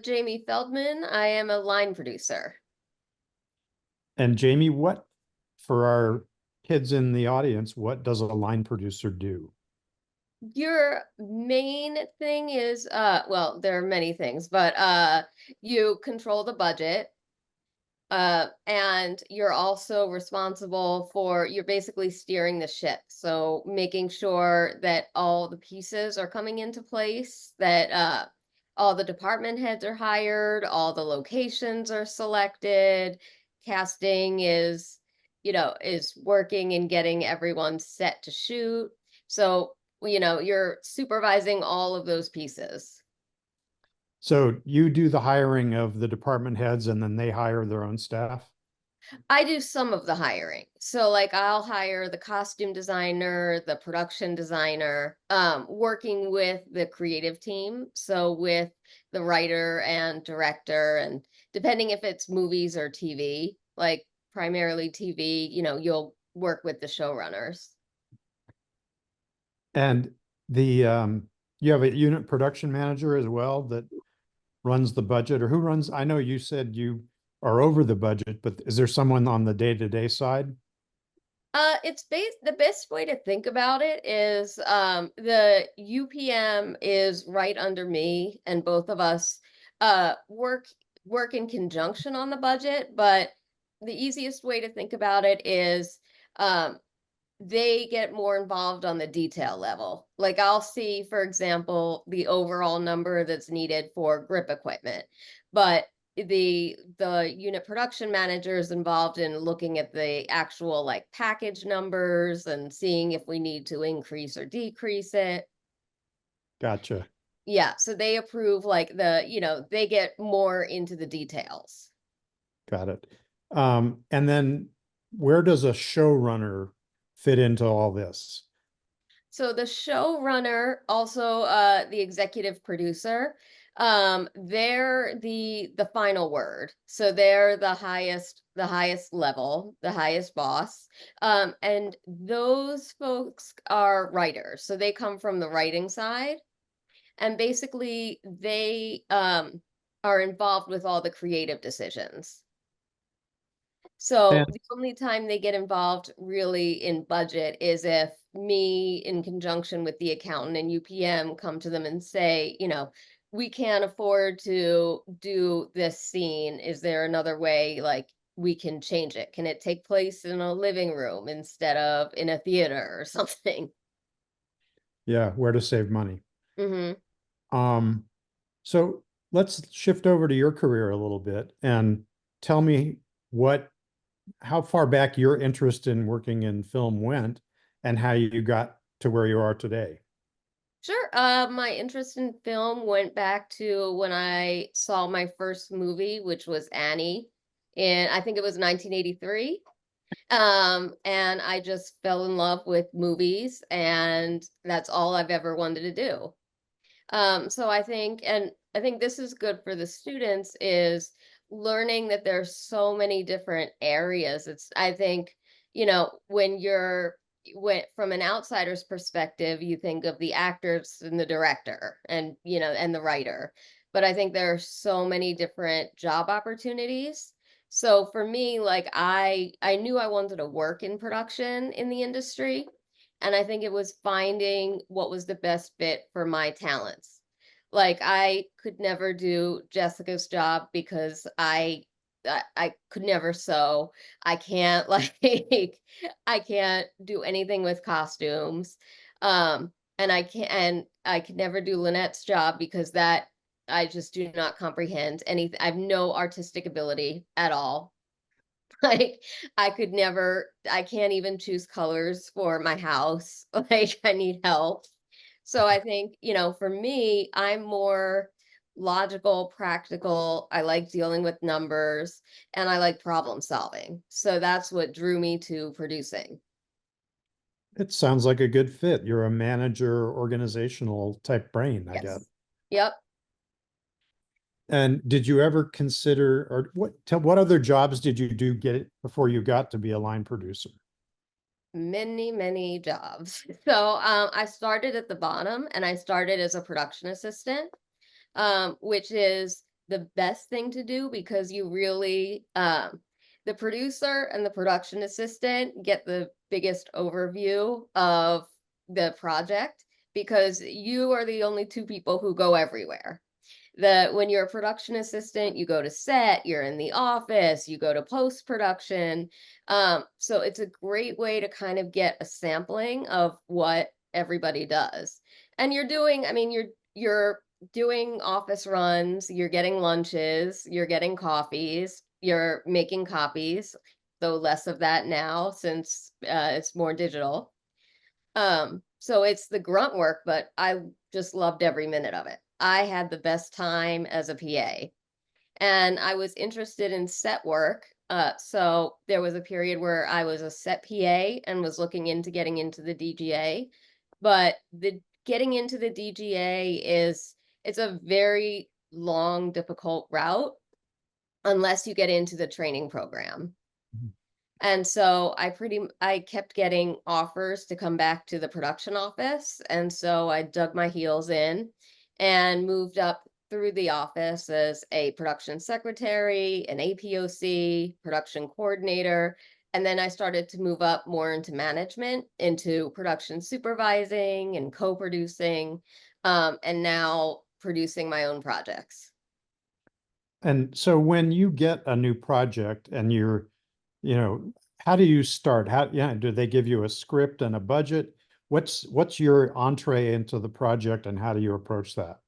Jamie Feldman. I am a line producer. And Jamie, for our kids in the audience, what does a line producer do? Your main thing is, well, there are many things, but you control the budget. And you're also responsible for, you're basically steering the ship. So making sure that all the pieces are coming into place, that all the department heads are hired, all the locations are selected, casting is working and getting everyone set to shoot. So, you're supervising all of those pieces. So you do the hiring of the department heads and then they hire their own staff? I do some of the hiring. So like I'll hire the costume designer, the production designer, working with the creative team. So with the writer and director, and depending if it's movies or TV, like primarily TV, you'll work with the showrunners. And you have a unit production manager as well that runs the budget, or who runs? I know you said you are over the budget, but is there someone on the day-to-day side? The best way to think about it is the UPM is right under me, and both of us work in conjunction on the budget. But the easiest way to think about it is um, they get more involved on the detail level. Like I'll see, for example, the overall number that's needed for grip equipment, but the unit production manager is involved in looking at the actual like package numbers and seeing if we need to increase or decrease it. Gotcha. Yeah, so they approve like they get more into the details. Got it. And then where does a showrunner fit into all this? So the showrunner, also the executive producer, they're the final word. So they're the highest level, the highest boss. And those folks are writers. So they come from the writing side. And basically they are involved with all the creative decisions. So And the only time they get involved really in budget is if me, in conjunction with the accountant and UPM, come to them and say, we can't afford to do this scene. Is there another way, like, we can change it? Can it take place in a living room instead of in a theater or something? yeah, where to save money. Hmm. Um, so let's shift over to your career a little bit and tell me what how far back your interest in working in film went and how you got to where you are today. Sure. My interest in film went back to when I saw my first movie, which was Annie, and I think it was 1983. And I just fell in love with movies, and that's all I've ever wanted to do. So I think this is good for the students is learning that there's so many different areas. I think, when from an outsider's perspective, you think of the actors and the director and the writer. But I think there are so many different job opportunities. So for me, like I knew I wanted to work in production in the industry, and I think it was finding what was the best fit for my talents. Like I could never do Jessica's job because I could never sew. I can't like I can't do anything with costumes. And I could never do Lynette's job because that I just do not comprehend anything. I have no artistic ability at all. Like I can't even choose colors for my house. Like I need help. So I think, for me, I'm more logical, practical. I like dealing with numbers and I like problem solving. So that's what drew me to producing. It sounds like a good fit. You're a manager, organizational type brain, I get. Yes. Yep. And did you ever consider, or what other jobs did you do get it before you got to be a line producer? Many, many jobs. So I started at the bottom and I started as a production assistant, which is the best thing to do because you really, the producer and the production assistant get the biggest overview of the project because you are the only two people who go everywhere. When you're a production assistant, you go to set, you're in the office, you go to post production. So it's a great way to kind of get a sampling of what everybody does. And you're doing, I mean, you're doing office runs, you're getting lunches, you're getting coffees, you're making copies, though less of that now since it's more digital. So it's the grunt work, but I just loved every minute of it. I had the best time as a PA, and I was interested in set work. So there was a period where I was a set PA and was looking into getting into the DGA, but the getting into the DGA it's a very long, difficult route unless you get into the training program. Mhm. And so I kept getting offers to come back to the production office. And so I dug my heels in and moved up through the office as a production secretary, an APOC, production coordinator. And then I started to move up more into management, into production supervising and co-producing, and now producing my own projects. And so when you get a new project and you know, how do you start? How, yeah, do they give you a script and a budget? What's your entree into the project and how do you approach that?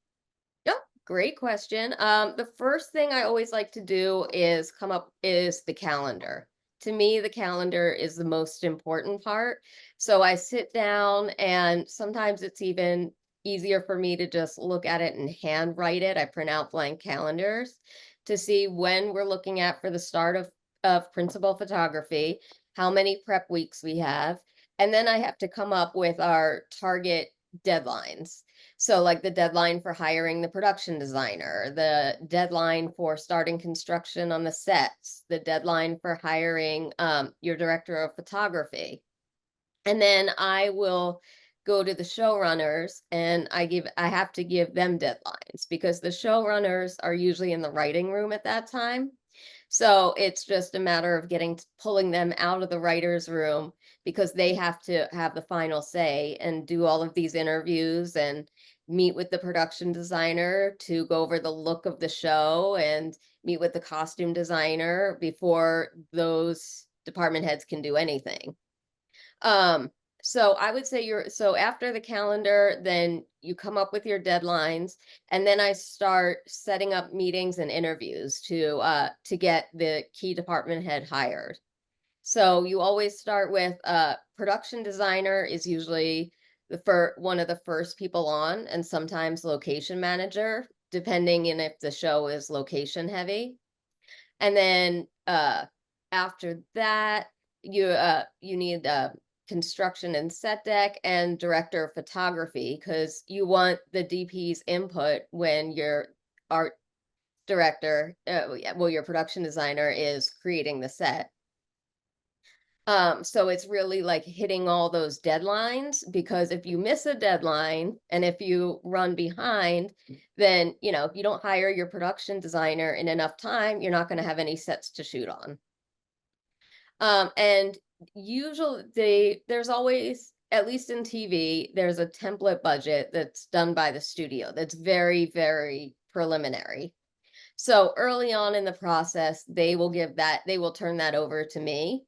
Yep, great question. The first thing I always like to do is come up is the calendar. To me, the calendar is the most important part. So I sit down and sometimes it's even easier for me to just look at it and handwrite it. I print out blank calendars to see when we're looking at for the start of principal photography, how many prep weeks we have, and then I have to come up with our target deadlines. So, like the deadline for hiring the production designer, the deadline for starting construction on the sets, the deadline for hiring your director of photography. And then I will go to the showrunners and I have to give them deadlines because the showrunners are usually in the writing room at that time. So it's just a matter of pulling them out of the writer's room because they have to have the final say and do all of these interviews and meet with the production designer to go over the look of the show and meet with the costume designer before those department heads can do anything. Um, so I would say so after the calendar, then you come up with your deadlines, and then I start setting up meetings and interviews to get the key department head hired. So you always start with production designer is usually one of the first people on, and sometimes location manager, depending on if the show is location heavy. And then after that, you need construction and set deck and director of photography because you want the DP's input when your art director, yeah, well, your production designer is creating the set. So it's really like hitting all those deadlines because if you miss a deadline and if you run behind, then if you don't hire your production designer in enough time, you're not going to have any sets to shoot on. And usually there's always, at least in TV, there's a template budget that's done by the studio that's very, very preliminary. So early on in the process, they will turn that over to me.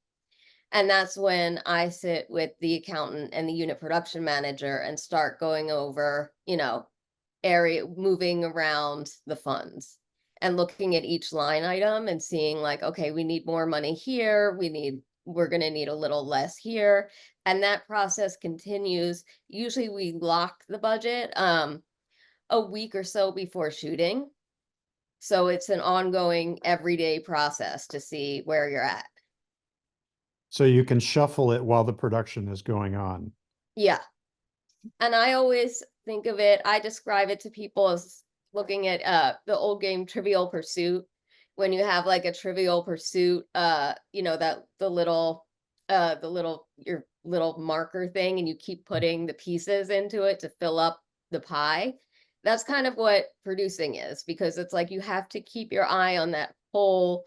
And that's when I sit with the accountant and the unit production manager and start going over, moving around the funds and looking at each line item and seeing like, okay, we need more money here. We're going to need a little less here. And that process continues. Usually we lock the budget a week or so before shooting. So it's an ongoing everyday process to see where you're at. So you can shuffle it while the production is going on. Yeah. And I always think of it, I describe it to people as looking at the old game Trivial Pursuit. When you have like a Trivial Pursuit, that the little your little marker thing and you keep putting the pieces into it to fill up the pie. That's kind of what producing is, because it's like you have to keep your eye on that whole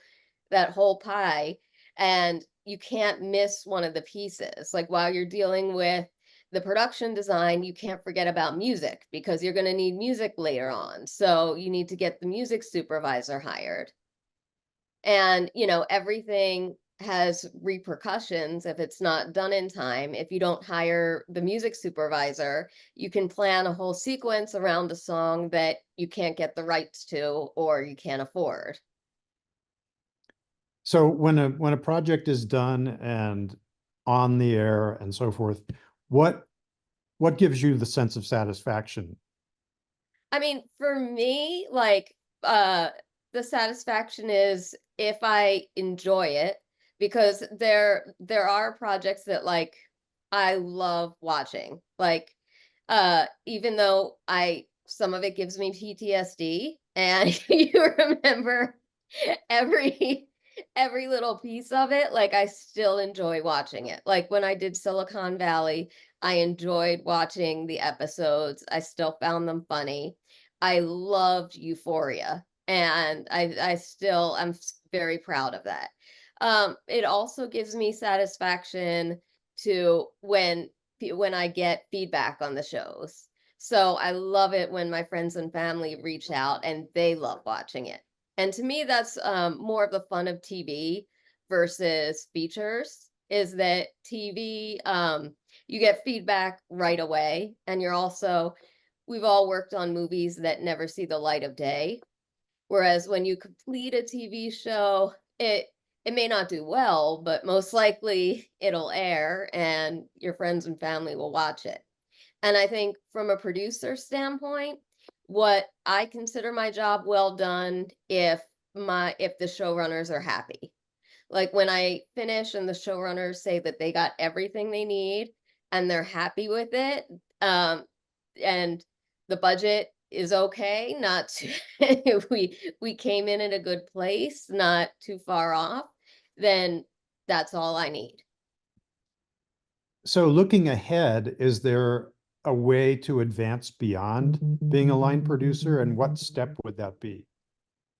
pie, and you can't miss one of the pieces. Like while you're dealing with the production design, you can't forget about music because you're going to need music later on. So you need to get the music supervisor hired. And, everything has repercussions if it's not done in time. If you don't hire the music supervisor, you can plan a whole sequence around a song that you can't get the rights to or you can't afford. So when a project is done and on the air and so forth, what what gives you the sense of satisfaction? I mean, for me, like, the satisfaction is if I enjoy it, because there are projects that, like, I love watching. Like, even though I some of it gives me PTSD, and you remember every every little piece of it, like, I still enjoy watching it. Like, when I did Silicon Valley, I enjoyed watching the episodes. I still found them funny. I loved Euphoria, and I'm very proud of that. It also gives me satisfaction to when I get feedback on the shows. So I love it when my friends and family reach out and they love watching it. And to me, that's more of the fun of TV versus features. Is that TV? You get feedback right away, and we've all worked on movies that never see the light of day. Whereas when you complete a TV show, it may not do well, but most likely it'll air and your friends and family will watch it. And I think from a producer standpoint, what I consider my job well done if the showrunners are happy. Like when I finish and the showrunners say that they got everything they need and they're happy with it, and the budget is okay, not too, we came in at a good place, not too far off, then that's all I need. So looking ahead, is there a way to advance beyond being a line producer, and what step would that be?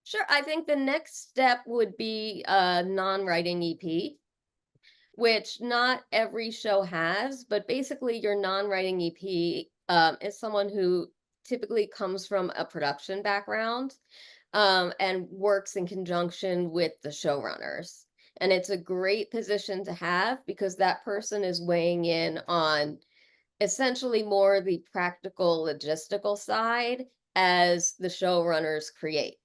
Sure, I think the next step would be a non-writing EP, which not every show has, but basically your non-writing EP is someone who typically comes from a production background, and works in conjunction with the showrunners. And it's a great position to have because that person is weighing in on essentially more the practical logistical side as the showrunners create.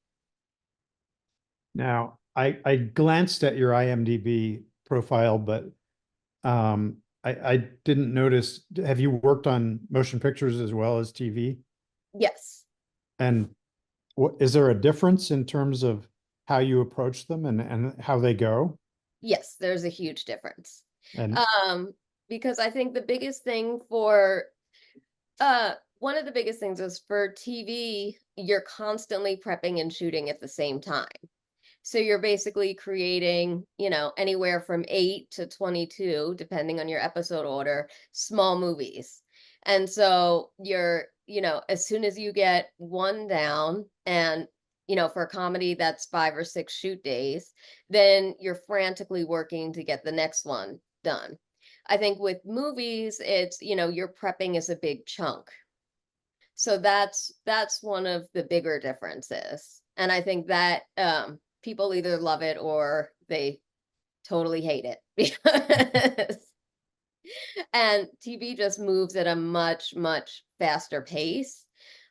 Now, I glanced at your IMDb profile, but I didn't notice. Have you worked on motion pictures as well as TV? Yes. And what is there a difference in terms of how you approach them and how they go? Yes, there's a huge difference. And Um, because I think the biggest thing for one of the biggest things is for TV, you're constantly prepping and shooting at the same time. So you're basically creating, anywhere from 8 to 22, depending on your episode order, small movies. And so as soon as you get one down, and for a comedy that's 5 or 6 shoot days, then you're frantically working to get the next one done. I think with movies, it's, your prepping is a big chunk. So that's one of the bigger differences. And I think that people either love it or they totally hate it because and TV just moves at a much, much faster pace.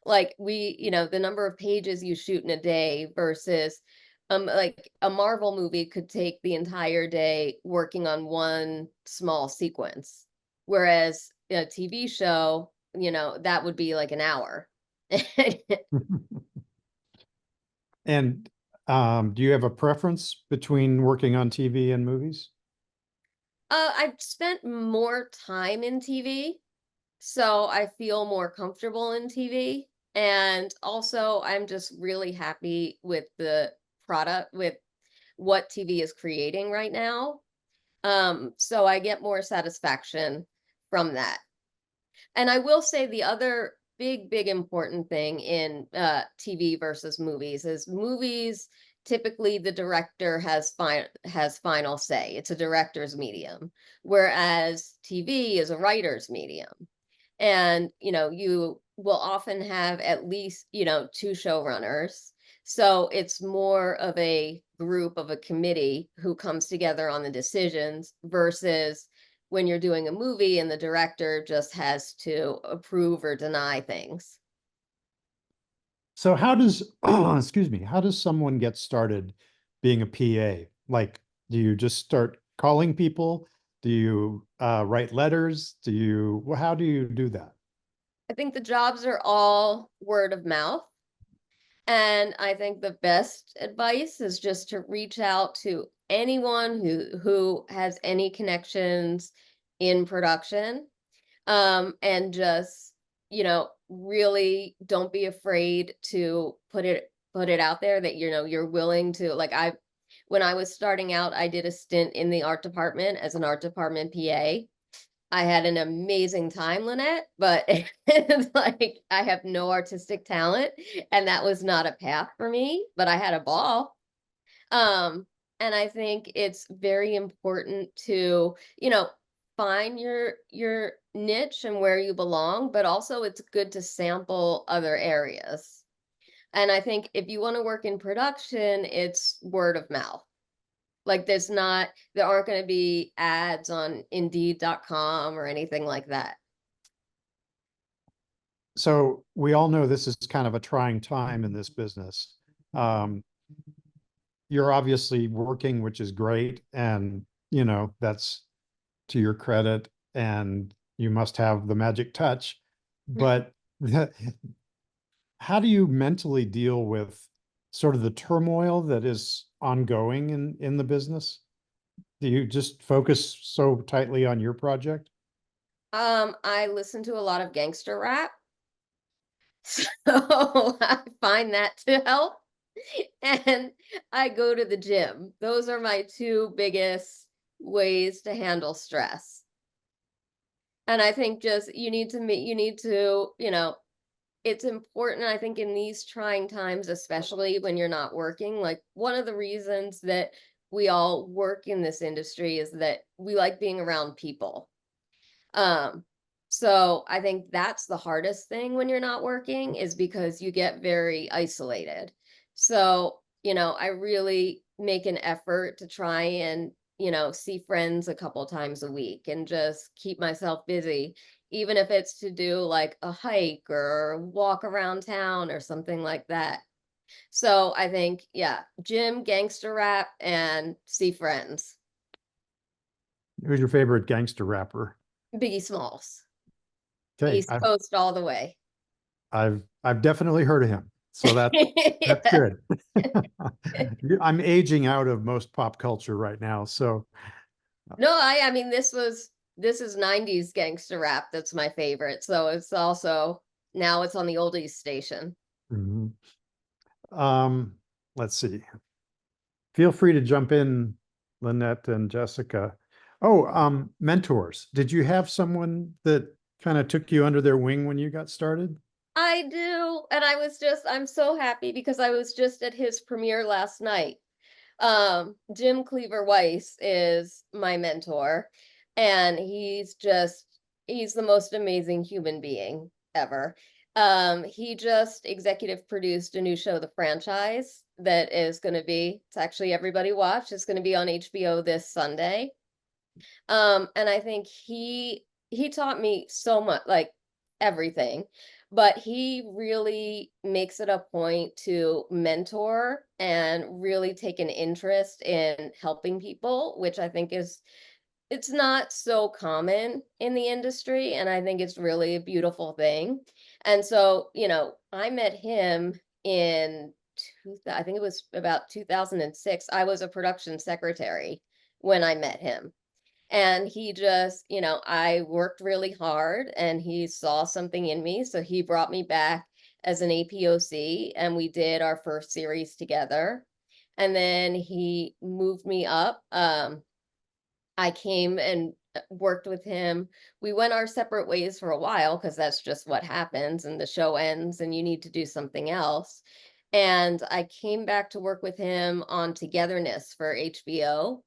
Like the number of pages you shoot in a day versus like a Marvel movie could take the entire day working on one small sequence. Whereas a TV show, that would be like an hour. and do you have a preference between working on TV and movies? I've spent more time in TV, so I feel more comfortable in TV. And also, I'm just really happy with the product, with what TV is creating right now. So I get more satisfaction from that. And I will say the other big important thing in TV versus movies is movies typically the director has final say. It's a director's medium, whereas TV is a writer's medium. And you will often have at least two showrunners, so it's more of a group of a committee who comes together on the decisions versus when you're doing a movie and the director just has to approve or deny things. So how does, excuse me, how does someone get started being a PA? Like, do you just start calling people? Do you write letters? How do you do that? I think the jobs are all word of mouth. And I think the best advice is just to reach out to anyone who has any connections in production, and just really don't be afraid to put it out there that you're willing to, like, when I was starting out, I did a stint in the art department as an art department PA. I had an amazing time, Lynette, but it's like I have no artistic talent, and that was not a path for me, but I had a ball. Um, and I think it's very important to, find your niche and where you belong, but also it's good to sample other areas. And I think if you want to work in production, it's word of mouth. Like there aren't going to be ads on indeed.com or anything like that. So we all know this is kind of a trying time in this business. Um, you're obviously working, which is great, and that's to your credit, and you must have the magic touch. But how do you mentally deal with sort of the turmoil that is ongoing in the business? Do you just focus so tightly on your project? I listen to a lot of gangster rap, so I find that to help. And I go to the gym. Those are my two biggest ways to handle stress. And I think just you need to, it's important, I think, in these trying times, especially when you're not working. Like, one of the reasons that we all work in this industry is that we like being around people. Um, so I think that's the hardest thing when you're not working, is because you get very isolated. So, I really make an effort to try and, see friends a couple times a week and just keep myself busy, even if it's to do like a hike or walk around town or something like that. So I think, yeah, gym, gangster rap, and see friends. Who's your favorite gangster rapper? Biggie Smalls, Okay, East Coast all the way. I've definitely heard of him. So that's Yeah. good. I'm aging out of most pop culture right now. So No, I mean, this is 90s gangster rap that's my favorite. So it's also, now it's on the oldies station. mhm. um, let's see. Feel free to jump in, Lynette and Jessica. Oh, mentors. Did you have someone that kind of took you under their wing when you got started? I do, and I'm so happy because I was just at his premiere last night. Jim Cleaver Weiss is my mentor, and he's the most amazing human being ever. He just executive produced a new show, The Franchise, that is going to be, it's actually everybody watch. It's going to be on HBO this Sunday. And I think he taught me so much, like everything, but he really makes it a point to mentor and really take an interest in helping people, which I think is, it's not so common in the industry, and I think it's really a beautiful thing. And so, I met him in I think it was about 2006. I was a production secretary when I met him. And he just, I worked really hard and he saw something in me. So he brought me back as an APOC and we did our first series together. And then he moved me up. I came and worked with him. We went our separate ways for a while because that's just what happens, and the show ends and you need to do something else. And I came back to work with him on Togetherness for HBO.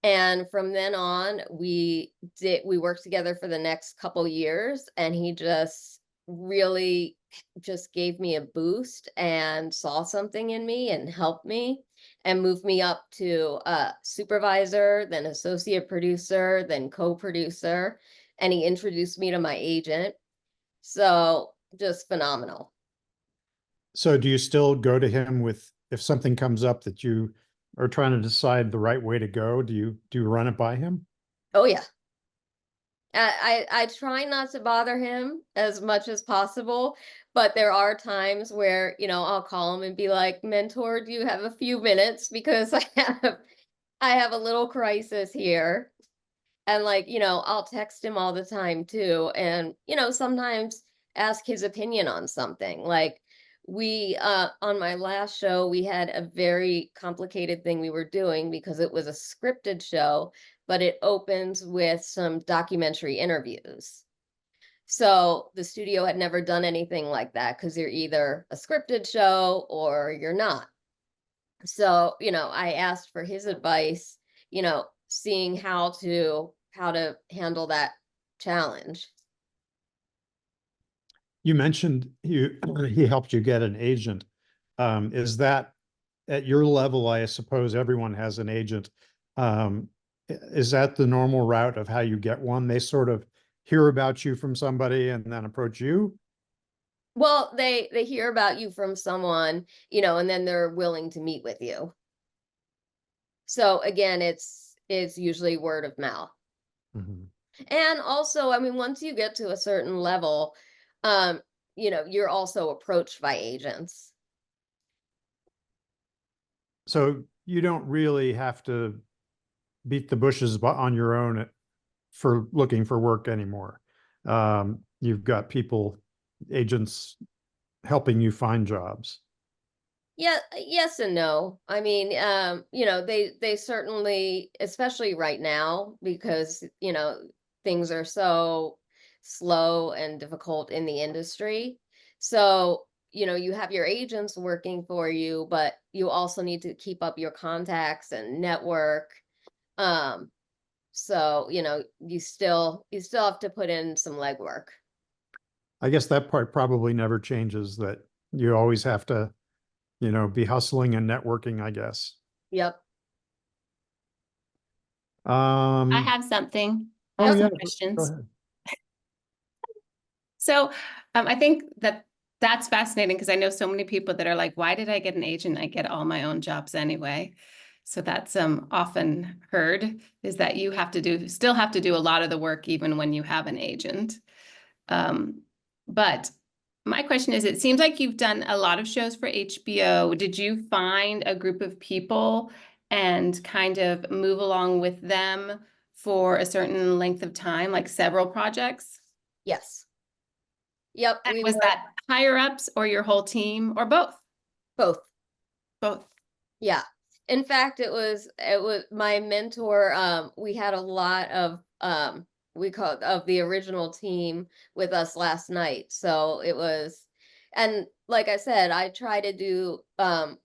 And from then on, we worked together for the next couple years, and he just really just gave me a boost and saw something in me and helped me and moved me up to supervisor, then associate producer, then co-producer, and he introduced me to my agent. So just phenomenal. So do you still go to him with, if something comes up that you are trying to decide the right way to go, do you run it by him? Oh yeah. I try not to bother him as much as possible, but there are times where, I'll call him and be like, "Mentor, do you have a few minutes? Because I have a little crisis here." And like, I'll text him all the time too. And, sometimes ask his opinion on something. Like we on my last show, we had a very complicated thing we were doing because it was a scripted show, but it opens with some documentary interviews. So the studio had never done anything like that because you're either a scripted show or you're not. So, I asked for his advice, seeing how to handle that challenge. You mentioned he helped you get an agent. Is that at your level? I suppose everyone has an agent. Is that the normal route of how you get one? They sort of hear about you from somebody and then approach you? Well, they hear about you from someone, and then they're willing to meet with you. So again, it's usually word of mouth. Mhm. And also, I mean, once you get to a certain level, um, you're also approached by agents. So you don't really have to beat the bushes on your own for looking for work anymore. You've got people, agents helping you find jobs. Yeah, yes and no. I mean, they certainly, especially right now, because, things are so slow and difficult in the industry. So, you have your agents working for you, but you also need to keep up your contacts and network. Um, so, you still have to put in some legwork. I guess that part probably never changes, that you always have to, be hustling and networking, I guess. Yep. I Um, have something. I oh have some yeah, go questions. ahead. So I think that that's fascinating because I know so many people that are like, why did I get an agent? I get all my own jobs anyway. So that's often heard, is that you still have to do a lot of the work even when you have an agent. Um, but my question is, it seems like you've done a lot of shows for HBO. Did you find a group of people and kind of move along with them for a certain length of time, like several projects? Yes. Yep. And We was were that higher ups or your whole team or both? both. Both. Yeah. In fact, it was my mentor. We had a lot of we call it of the original team with us last night. So it was, and like I said, I try to do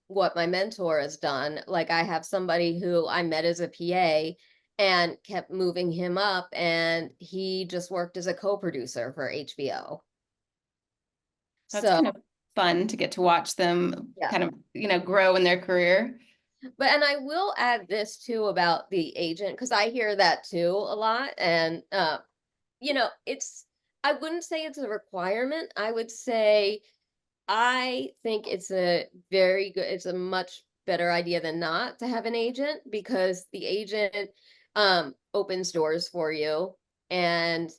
what my mentor has done. Like I have somebody who I met as a PA and kept moving him up, and he just worked as a co-producer for HBO. That's So kind of fun to get to watch them yeah. kind of, grow in their career. But and I will add this too about the agent, because I hear that too a lot. And it's, I wouldn't say it's a requirement. I would say I think it's a much better idea than not to have an agent, because the agent opens doors for you, and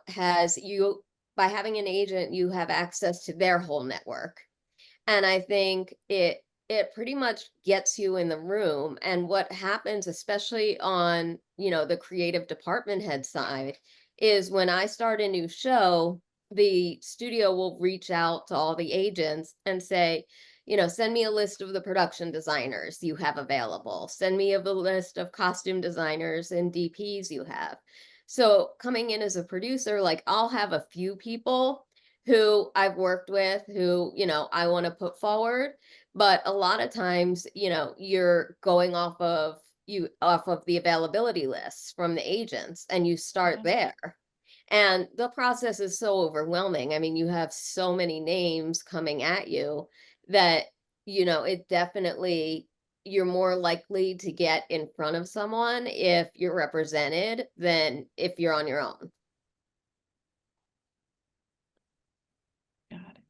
has you, by having an agent, you have access to their whole network. And I think it pretty much gets you in the room. And what happens, especially on, the creative department head side, is when I start a new show, the studio will reach out to all the agents and say, send me a list of the production designers you have available. Send me a list of costume designers and DPs you have. So coming in as a producer, like I'll have a few people who I've worked with who, I want to put forward, but a lot of times, you're going off of the availability lists from the agents and you start there. And the process is so overwhelming. I mean, you have so many names coming at you that, it definitely, you're more likely to get in front of someone if you're represented than if you're on your own. Got it.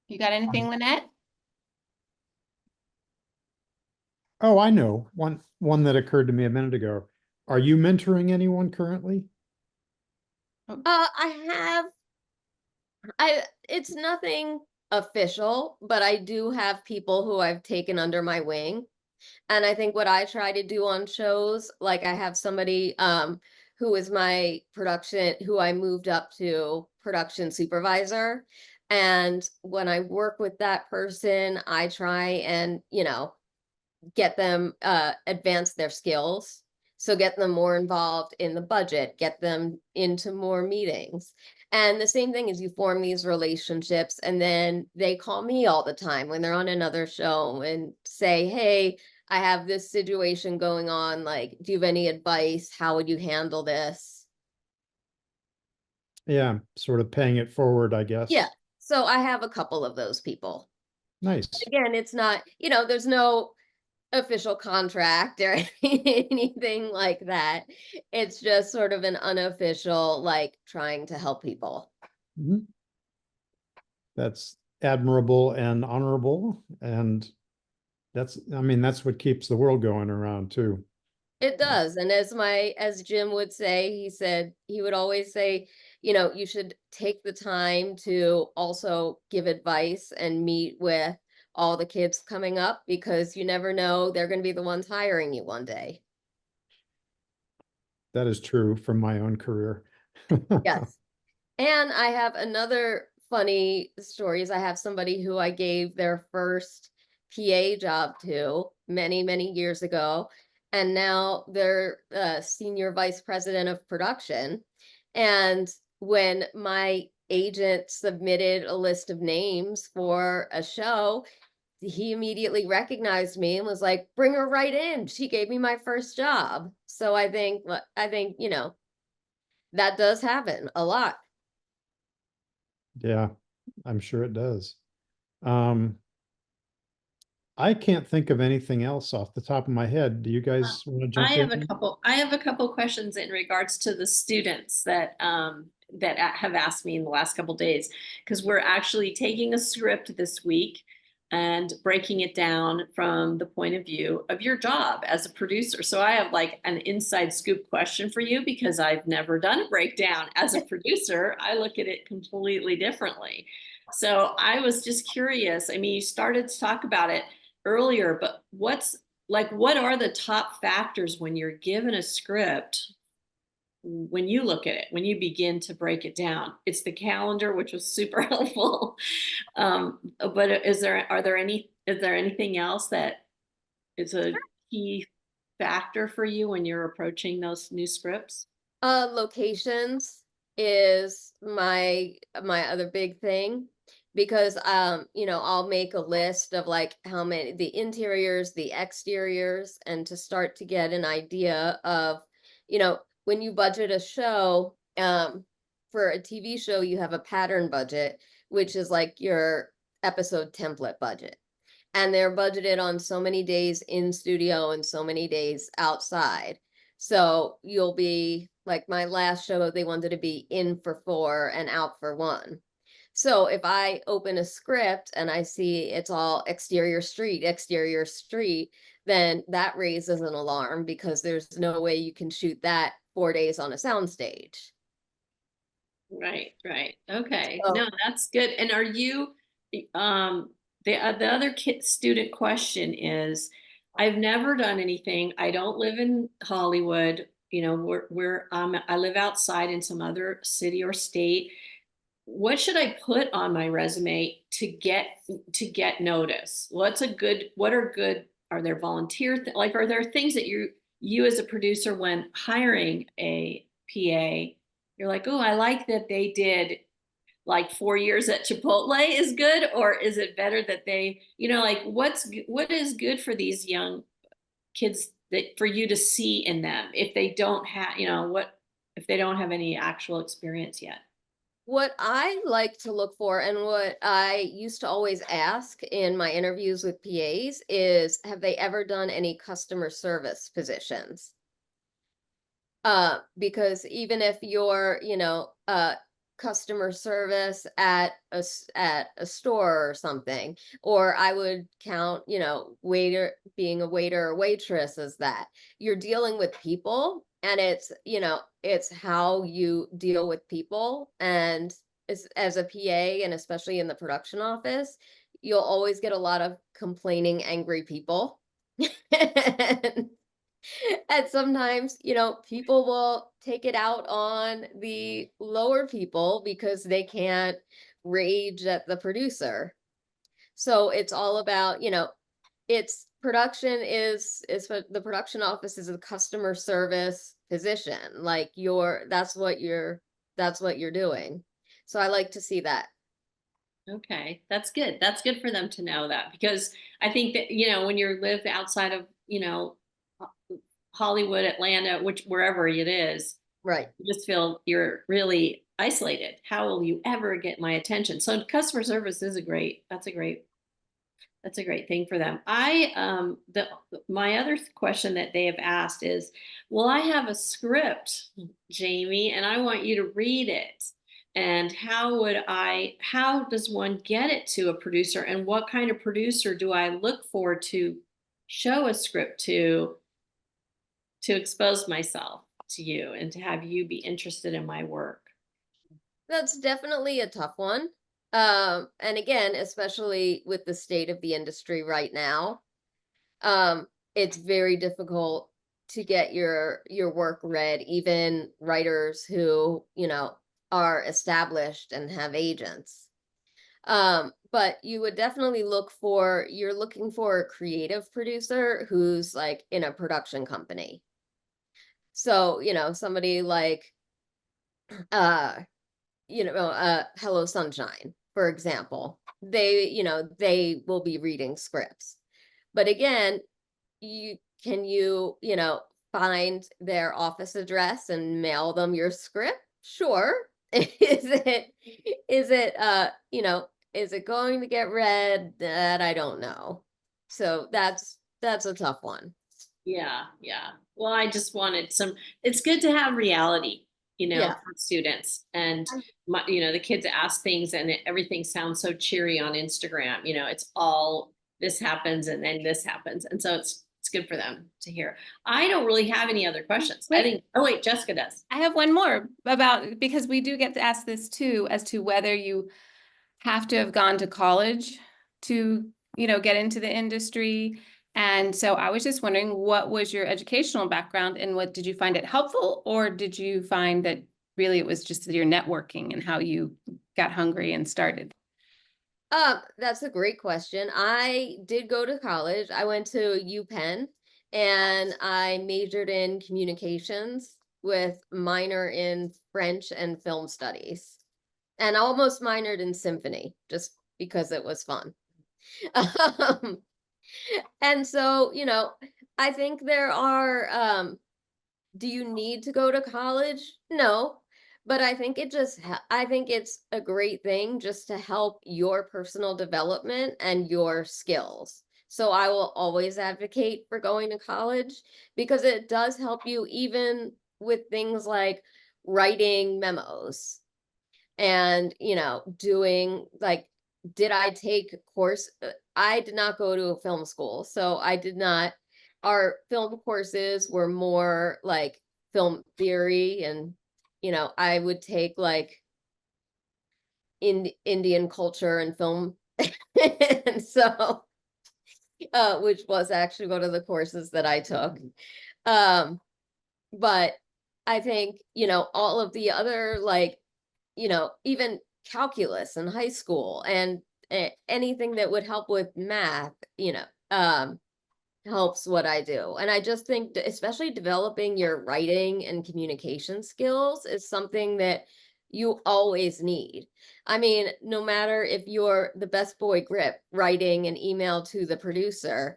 You got anything, Lynette? Oh, I know. One that occurred to me a minute ago. Are you mentoring anyone currently? It's nothing official, but I do have people who I've taken under my wing. And I think what I try to do on shows, like I have somebody who is my production, who I moved up to production supervisor. And when I work with that person, I try and, get them advance their skills. So get them more involved in the budget, get them into more meetings. And the same thing is you form these relationships and then they call me all the time when they're on another show and say, hey, I have this situation going on. Like, do you have any advice? How would you handle this? Yeah, sort of paying it forward, I guess. Yeah. So I have a couple of those people. Nice. Again, it's not, there's no official contract or anything like that. It's just sort of an unofficial, like trying to help people. Mhm. That's admirable and honorable. And that's what keeps the world going around too. It does. And as Jim would say, he would always say, you should take the time to also give advice and meet with all the kids coming up because you never know, they're going to be the ones hiring you one day. That is true from my own career. Yes. And I have another funny stories. I have somebody who I gave their first PA job to many, many years ago. And now they're senior vice president of production. And when my agent submitted a list of names for a show, he immediately recognized me and was like, bring her right in. She gave me my first job. So I think, that does happen a lot. Yeah, I'm sure it does. Um, I can't think of anything else off the top of my head. Do you guys want to jump in? I have a couple questions in regards to the students that have asked me in the last couple days, because we're actually taking a script this week and breaking it down from the point of view of your job as a producer. So I have like an inside scoop question for you because I've never done a breakdown as a producer. I look at it completely differently. So I was just curious. I mean, you started to talk about it earlier, but what are the top factors when you're given a script, when you look at it, when you begin to break it down? It's the calendar, which was super helpful. But is there anything else that is a key factor for you when you're approaching those new scripts? Locations is my other big thing because I'll make a list of like how many the interiors, the exteriors, and to start to get an idea of, when you budget a show, for a TV show, you have a pattern budget, which is like your episode template budget. And they're budgeted on so many days in studio and so many days outside. So you'll be like my last show, they wanted to be in for 4 and out for 1. So if I open a script and I see it's all exterior street, then that raises an alarm because there's no way you can shoot that 4 days on a soundstage. Right. Okay. So No, that's good. And are you, the other student question is, I've never done anything. I don't live in Hollywood. I live outside in some other city or state. what should I put on my resume to get notice? What are good, are there like, are there things that you as a producer, when hiring a PA, you're like, oh, I like that they did like 4 years at Chipotle is good, or is it better that they, like, what is good for these young kids that for you to see in them if they don't have, if they don't have any actual experience yet? What I like to look for, and what I used to always ask in my interviews with PAs, is have they ever done any customer service positions? Because even if you're, customer service at a store or something, or I would count, being a waiter or waitress as that. You're dealing with people, and it's how you deal with people. And as a PA, and especially in the production office, you'll always get a lot of complaining, angry people. And and sometimes, people will take it out on the lower people because they can't rage at the producer. So it's all about, it's production what the production office is, a customer service position. Like that's what you're doing. So I like to see that. Okay, that's good. That's good for them to know that, because I think that, when you live outside of, Hollywood, Atlanta, wherever it is, Right. you just feel you're really isolated. How will you ever get my attention? So customer service is that's a great thing for them. My other question that they have asked is, well, I have a script, Jamie, and I want you to read it. And how does one get it to a producer, and what kind of producer do I look for to show a script to expose myself to you and to have you be interested in my work? That's definitely a tough one. And again, especially with the state of the industry right now, it's very difficult to get your work read, even writers who, are established and have agents. But you would definitely you're looking for a creative producer who's like in a production company. So, somebody like uh Hello Sunshine, for example. They will be reading scripts. But again, you find their office address and mail them your script? Sure. Is it going to get read? That I don't know. So that's a tough one. Yeah, yeah. Well, I just wanted it's good to have reality, Yeah. for students. And the kids ask things, and everything sounds so cheery on Instagram. It's all this happens and then this happens. And so it's good for them to hear. I don't really have any other questions. Oh wait, Jessica does. I have one more because we do get to ask this too, as to whether you have to have gone to college to, get into the industry. And so I was just wondering, what was your educational background, and what did you find it helpful, or did you find that really it was just your networking and how you got hungry and started? That's a great question. I did go to college. I went to UPenn, and I majored in communications with minor in French and film studies. And I almost minored in symphony just because it was fun. Um, and so, I think there are, do you need to go to college? No, but I think I think it's a great thing just to help your personal development and your skills. So I will always advocate for going to college, because it does help you even with things like writing memos and, doing like, did I take a course? I did not go to a film school, so I did not. Our film courses were more like film theory, and I would take like Indian culture and film. And so which was actually one of the courses that I took. But I think, all of the other, like, even calculus in high school, and anything that would help with math, helps what I do. And I just think that especially developing your writing and communication skills is something that you always need. I mean, no matter if you're the best boy grip writing an email to the producer,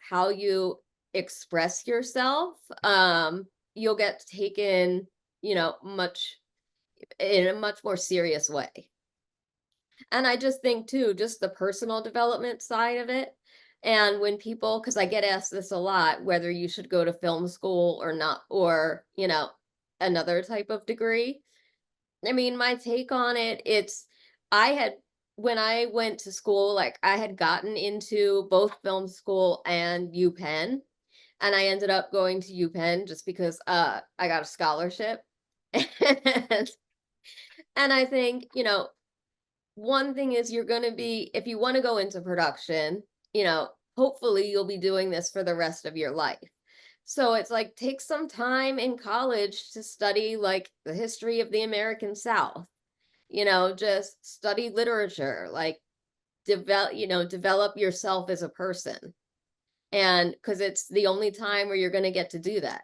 how you express yourself, you'll get taken, much in a much more serious way. And I just think too, just the personal development side of it. And when people, because I get asked this a lot, whether you should go to film school or not, or, another type of degree. I mean, my take on it, I had, when I went to school, like I had gotten into both film school and UPenn. And I ended up going to UPenn just because I got a scholarship. and, and I think, one thing is you're going to be, if you want to go into production, hopefully you'll be doing this for the rest of your life. So it's like, take some time in college to study like the history of the American South, just study literature, like develop yourself as a person. And because it's the only time where you're going to get to do that.